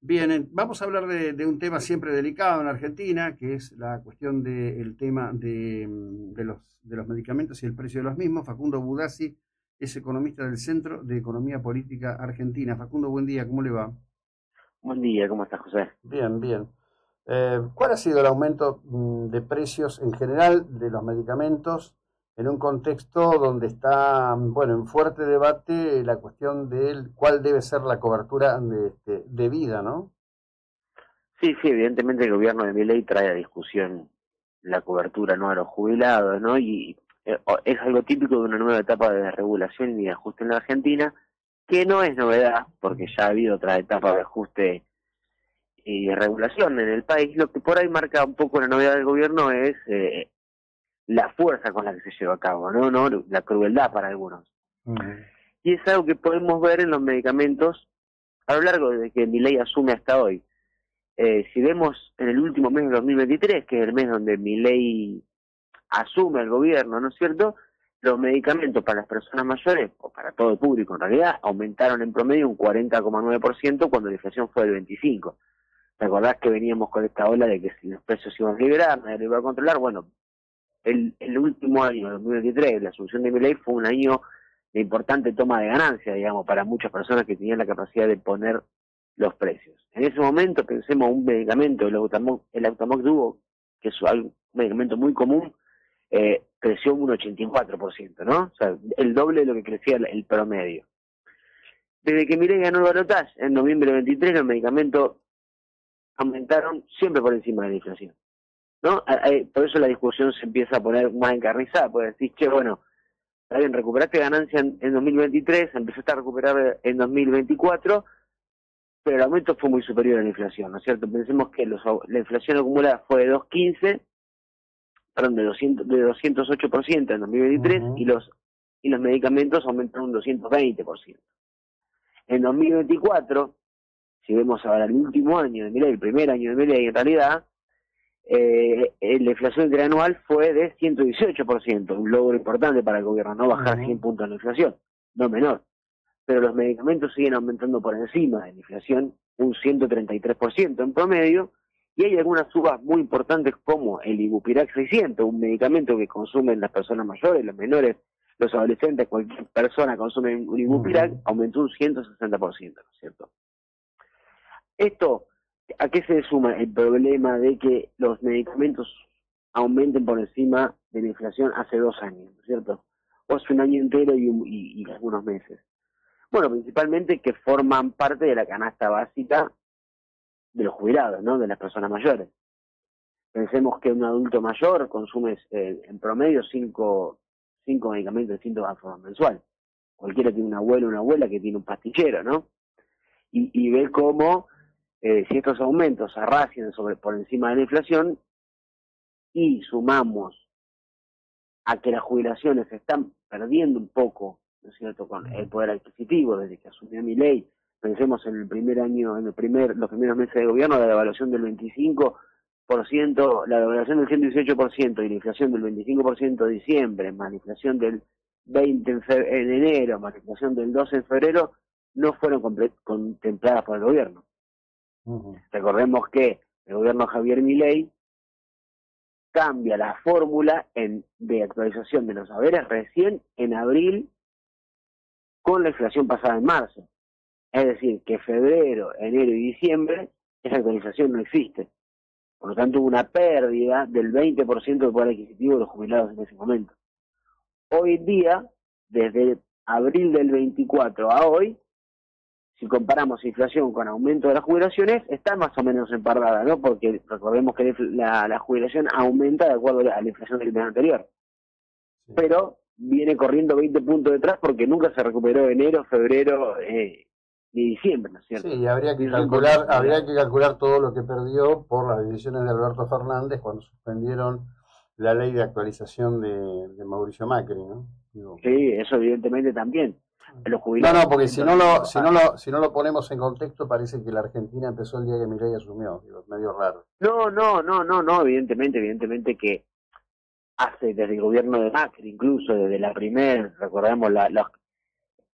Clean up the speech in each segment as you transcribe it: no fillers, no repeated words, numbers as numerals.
Bien, vamos a hablar de un tema siempre delicado en Argentina, que es la cuestión del tema de los medicamentos y el precio de los mismos. Facundo Budassi es economista del Centro de Economía Política Argentina. Facundo, buen día, ¿cómo le va? Buen día, ¿cómo estás, José? Bien, bien. ¿Cuál ha sido el aumento de precios en general de los medicamentos en un contexto donde está, bueno, en fuerte debate la cuestión de cuál debe ser la cobertura debida, ¿no? Sí, sí, evidentemente el gobierno de Milei trae a discusión la cobertura no a los jubilados, ¿no? Y es algo típico de una nueva etapa de desregulación y de ajuste en la Argentina, que no es novedad, porque ya ha habido otra etapa de ajuste y de regulación en el país. Lo que por ahí marca un poco la novedad del gobierno es la fuerza con la que se lleva a cabo, ¿no? La crueldad para algunos. Ujú. Y es algo que podemos ver en los medicamentos a lo largo de que Milei asume hasta hoy. Si vemos en el último mes de 2023, que es el mes donde Milei asume el gobierno, ¿no es cierto? Los medicamentos para las personas mayores, o para todo el público en realidad, aumentaron en promedio un 40,9% cuando la inflación fue del 25%. ¿Te acordás que veníamos con esta ola de que si los precios iban a liberar, nadie lo iba a controlar? Bueno, el último año, 2023, la asunción de Milei fue un año de importante toma de ganancia, digamos, para muchas personas que tenían la capacidad de poner los precios. En ese momento, pensemos un medicamento, el Automoc Duo, que es un medicamento muy común, creció un 84%, ¿no? O sea, el doble de lo que crecía el promedio. Desde que Milei ganó el balotaje en noviembre de 23, los medicamentos aumentaron siempre por encima de la inflación, ¿no? Por eso la discusión se empieza a poner más encarnizada, pues decir, che, bueno, está bien, recuperaste ganancia en 2023, empezaste a recuperar en 2024, pero el aumento fue muy superior a la inflación, ¿no es cierto? Pensemos que la inflación acumulada fue de 215, perdón, de 208% en 2023 Ujú. y los medicamentos aumentaron un 220%. En 2024, si vemos ahora el último año de Milei, el primer año de Milei en realidad, la inflación interanual fue de 118%, un logro importante para el gobierno, no bajar 100 Ujú. puntos la inflación, no menor. Pero los medicamentos siguen aumentando por encima de la inflación, un 133% en promedio, y hay algunas subas muy importantes como el Ibupirac 600, un medicamento que consumen las personas mayores, los menores, los adolescentes, cualquier persona consume un Ibupirac, Ujú. aumentó un 160%, ¿no es cierto? Esto, ¿a qué se suma el problema de que los medicamentos aumenten por encima de la inflación hace 2 años, ¿no es cierto? O hace un año entero y algunos meses. Bueno, principalmente que forman parte de la canasta básica de los jubilados, ¿no? De las personas mayores. Pensemos que un adulto mayor consume en promedio cinco medicamentos distintos a forma mensual. Cualquiera tiene un abuelo o una abuela que tiene un pastillero, ¿no? Y ve cómo si estos aumentos arrasan por encima de la inflación y sumamos a que las jubilaciones se están perdiendo un poco, ¿no es cierto?, con el poder adquisitivo desde que asumió mi ley. Pensemos en el primer año, los primeros meses de gobierno, la devaluación del 25%, la devaluación del 118% y la inflación del 25% de diciembre, más la inflación del 20 en enero, más la inflación del 12 en febrero, no fueron contempladas por el gobierno. Ujú. Recordemos que el gobierno Javier Milei cambia la fórmula de actualización de los saberes recién en abril con la inflación pasada en marzo. Es decir, que febrero, enero y diciembre esa actualización no existe. Por lo tanto, hubo una pérdida del 20% del poder adquisitivo de los jubilados en ese momento. Hoy en día, desde abril del 24 a hoy, si comparamos inflación con aumento de las jubilaciones, está más o menos empardada, ¿no? Porque recordemos que la jubilación aumenta de acuerdo a la inflación del mes anterior. Sí. Pero viene corriendo 20 puntos detrás porque nunca se recuperó enero, febrero ni diciembre, ¿no es Sí, cierto? y habría Y que eso es importante habría mirar. que calcular todo lo que perdió por las decisiones de Alberto Fernández cuando suspendieron la ley de actualización de Mauricio Macri, ¿no? Digo, Sí, eso evidentemente también. Los no, jubilados no, en un porque si momento no no iban a lo, si bajar. no lo, si no lo ponemos en contexto, parece que la Argentina empezó el día que Milei asumió. Digo, es medio raro. No, no, no, no, no, evidentemente que hace desde el gobierno de Macri, incluso desde la primera, recordemos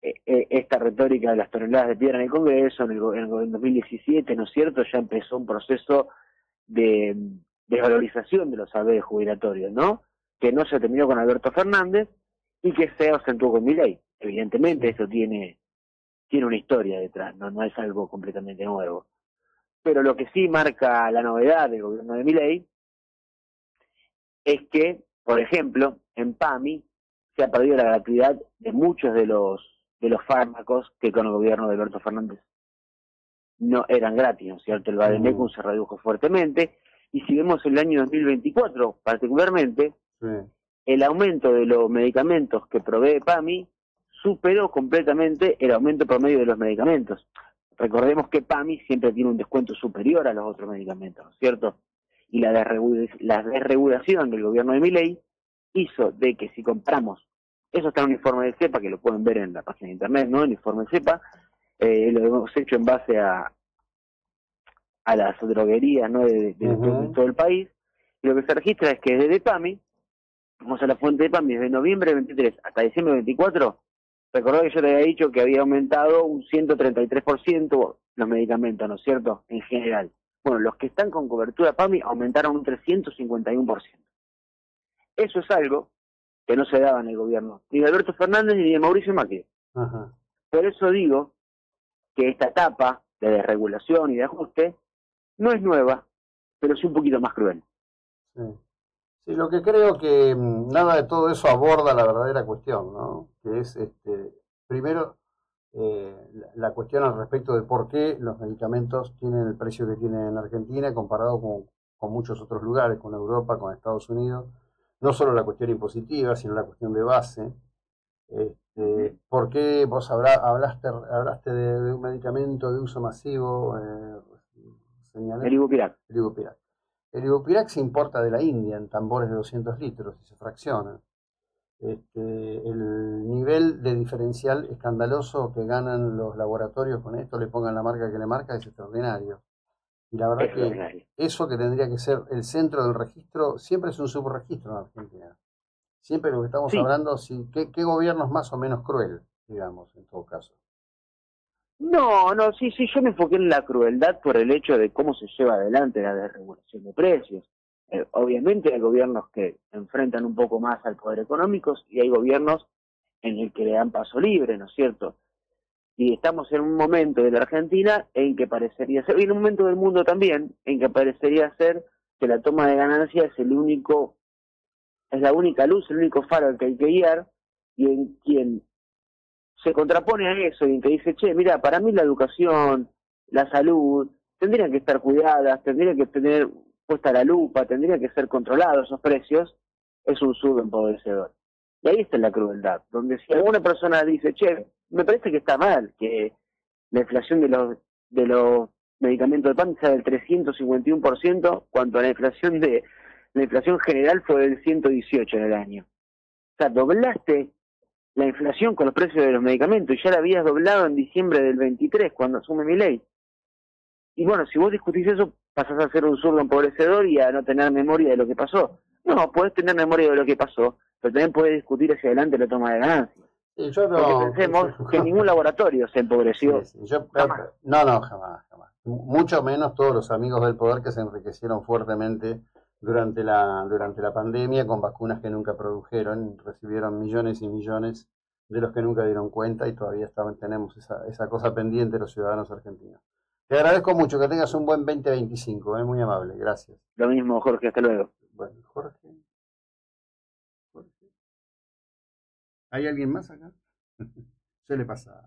esta retórica de las toneladas de piedra en el Congreso, en 2017, ¿no es cierto?, ya empezó un proceso de desvalorización de los saberes jubilatorios, ¿no?, que no se terminó con Alberto Fernández y que se acentuó con Milei. Evidentemente esto tiene una historia detrás, no es algo completamente nuevo. Pero lo que sí marca la novedad del gobierno de Milei es que, por ejemplo, en PAMI se ha perdido la gratuidad de muchos de los fármacos que con el gobierno de Alberto Fernández no eran gratis, ¿no es cierto? El Vademecum se redujo fuertemente, y si vemos el año 2024 particularmente, el aumento de los medicamentos que provee PAMI superó completamente el aumento promedio de los medicamentos. Recordemos que PAMI siempre tiene un descuento superior a los otros medicamentos, ¿no es cierto? Y la desregulación del gobierno de Milei hizo de que si compramos, eso está en un informe de CEPA, que lo pueden ver en la página de internet, ¿no? El informe de CEPA, lo hemos hecho en base a las droguerías, ¿no?, de todo el país, y lo que se registra es que desde PAMI, vamos a la fuente de PAMI, desde noviembre 23 hasta diciembre 24, recordá que yo te había dicho que había aumentado un 133% los medicamentos, ¿no es cierto?, en general. Bueno, los que están con cobertura PAMI aumentaron un 351%. Eso es algo que no se daba en el gobierno ni de Alberto Fernández ni de Mauricio Macri. Por eso digo que esta etapa de desregulación y de ajuste no es nueva, pero sí un poquito más cruel. Sí, lo que creo que nada de todo eso aborda la verdadera cuestión, ¿no? Que es, primero, la cuestión al respecto de por qué los medicamentos tienen el precio que tienen en Argentina comparado con muchos otros lugares, con Europa, con Estados Unidos. No solo la cuestión impositiva, sino la cuestión de base. ¿Por qué vos hablaste de un medicamento de uso masivo? El Ibupirac. El Ibupirac se importa de la India en tambores de 200 litros y se fracciona. El nivel de diferencial escandaloso que ganan los laboratorios con esto, le pongan la marca que le marca, es extraordinario. Y la verdad que eso que tendría que ser el centro del registro, siempre es un subregistro en Argentina. Siempre lo que estamos hablando, ¿qué gobierno es más o menos cruel, digamos, en todo caso? No, yo me enfoqué en la crueldad por el hecho de cómo se lleva adelante la desregulación de precios. Obviamente hay gobiernos que enfrentan un poco más al poder económico y hay gobiernos en el que le dan paso libre, ¿no es cierto? Y estamos en un momento de la Argentina en que parecería ser, y en un momento del mundo también, en que parecería ser que la toma de ganancia es la única luz, el único faro al que hay que guiar, y en quien se contrapone a eso y en que dice, che, mira, para mí la educación, la salud, tendrían que estar cuidadas, tendrían que tener puesta la lupa, tendrían que ser controlados esos precios, es un zurdo empobrecedor. Y ahí está la crueldad, donde si alguna persona dice, che, me parece que está mal que la inflación de los medicamentos de PAN sea del 351%, cuando la inflación general fue del 118 en el año. O sea, doblaste la inflación con los precios de los medicamentos y ya la habías doblado en diciembre del 23 cuando asume Milei. Y bueno, si vos discutís eso, pasás a ser un zurdo empobrecedor y a no tener memoria de lo que pasó. No, podés tener memoria de lo que pasó, pero también podés discutir hacia adelante la toma de ganancias. Porque pensemos que ningún laboratorio se empobreció. Jamás. No, jamás. Mucho menos todos los amigos del poder que se enriquecieron fuertemente durante la pandemia con vacunas que nunca produjeron, recibieron millones y millones de los que nunca dieron cuenta y todavía tenemos esa cosa pendiente los ciudadanos argentinos. Te agradezco mucho, que tengas un buen 2025, muy amable, gracias. Lo mismo, Jorge, hasta luego. Bueno, Jorge. ¿Hay alguien más acá? Suele pasar.